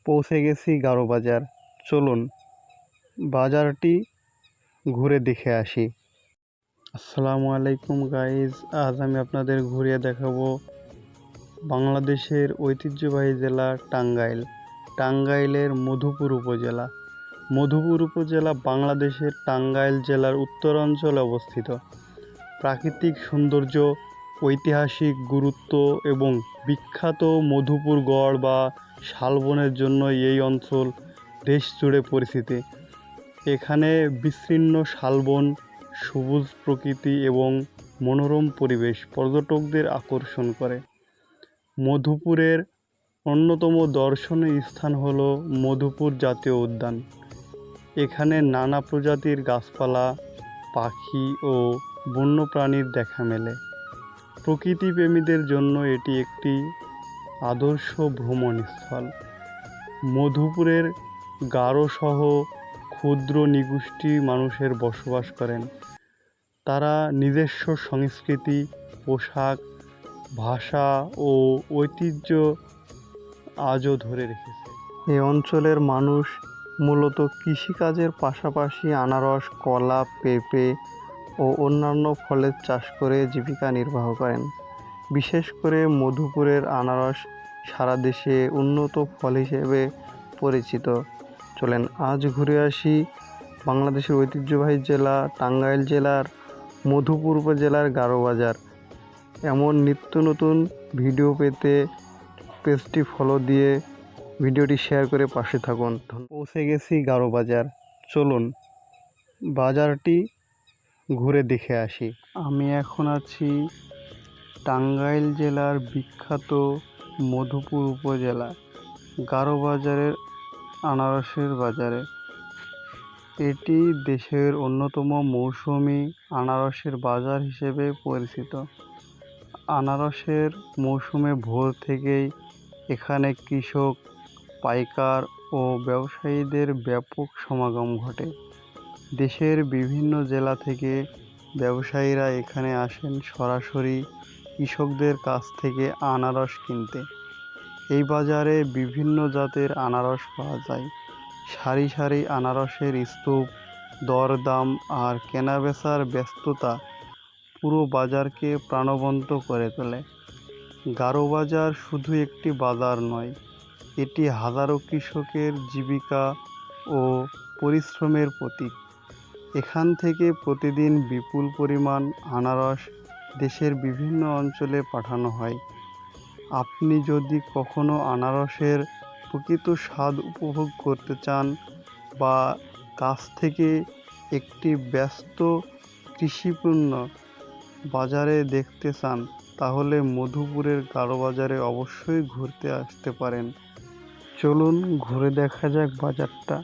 পৌঁছে গেছি গারো বাজার। চলুন বাজারটি ঘুরে দেখে আসি। আসসালামু আলাইকুম গাইজ, আজ আমি আপনাদের ঘুরিয়ে দেখাবো বাংলাদেশের ঐতিহ্যবাহী জেলা টাঙ্গাইল। টাঙ্গাইলের মধুপুর উপজেলা। মধুপুর উপজেলা বাংলাদেশের টাঙ্গাইল জেলার উত্তরাঞ্চলে অবস্থিত। প্রাকৃতিক সৌন্দর্য, ঐতিহাসিক গুরুত্ব এবং বিখ্যাত মধুপুর গড় বা শালবনের জন্য এই অঞ্চল দেশ জুড়ে পরিচিত। এখানে বিস্তীর্ণ শালবন, সবুজ প্রকৃতি এবং মনোরম পরিবেশ পর্যটকদের আকর্ষণ করে। মধুপুরের অন্যতম দর্শনীয় স্থান হল মধুপুর জাতীয় উদ্যান। এখানে নানা প্রজাতির গাছপালা, পাখি ও বন্যপ্রাণীর দেখা মেলে। প্রকৃতিপ্রেমীদের জন্য এটি একটি আদর্শ ভ্রমণস্থল। মধুপুরের গারোসহ ক্ষুদ্র নৃগোষ্ঠী মানুষের বসবাস করেন। তারা নিজস্ব সংস্কৃতি, পোশাক, ভাষা ও ঐতিহ্য আজও ধরে রেখেছে। এই অঞ্চলের মানুষ মূলত কৃষিকাজের পাশাপাশি আনারস, কলা, পেঁপে ও অন্যান্য ফলের চাষ করে জীবিকা নির্বাহ করেন। বিশেষ করে মধুপুরের আনারস সারা দেশে উন্নত ফল হিসেবে পরিচিত। চলেন আজ ঘুরে আসি বাংলাদেশের ঐতিহ্যবাহী জেলা টাঙ্গাইল জেলার মধুপুর উপজেলার গারো বাজার। এমন নিত্য নতুন ভিডিও পেতে পেজটি ফলো দিয়ে ভিডিওটি শেয়ার করে পাশে থাকুন। পৌঁছে গেছি গারো বাজার। চলুন বাজারটি ঘুরে দেখে আসি। আমি এখন আছি টাঙ্গাইল জেলার বিখ্যাত মধুপুর উপজেলা গারো বাজারের আনারসের বাজারে। এটি দেশের অন্যতম মৌসুমি আনারসের বাজার হিসেবে পরিচিত। আনারসের মৌসুমে ভোর থেকেই এখানে কৃষক, পাইকার ও ব্যবসায়ীদের ব্যাপক সমাগম ঘটে। দেশের বিভিন্ন জেলা থেকে ব্যবসায়ীরা এখানে আসেন সরাসরি কৃষকদের কাছ থেকে আনারস কিনতে। এই বাজারে বিভিন্ন জাতের আনারস পাওয়া যায়। সারি সারি আনারসের স্তূপ, দরদাম আর কেনাবেচার ব্যস্ততা পুরো বাজারকে প্রাণবন্ত করে তোলে। গারো বাজার শুধু একটি বাজার নয়, এটি হাজারো কৃষকের জীবিকা ও পরিশ্রমের প্রতীক। এখান থেকে প্রতিদিন বিপুল পরিমাণ আনারস দেশের বিভিন্ন অঞ্চলে পাঠানো হয়। আপনি যদি কখনো আনারসের প্রকৃত স্বাদ উপভোগ করতে চান বা কাছ থেকে একটি ব্যস্ত কৃষিপণ্য বাজারে দেখতে চান, তাহলে মধুপুরের গারো বাজারে অবশ্যই ঘুরতে আসতে পারেন। চলুন ঘুরে দেখা যাক বাজারটা।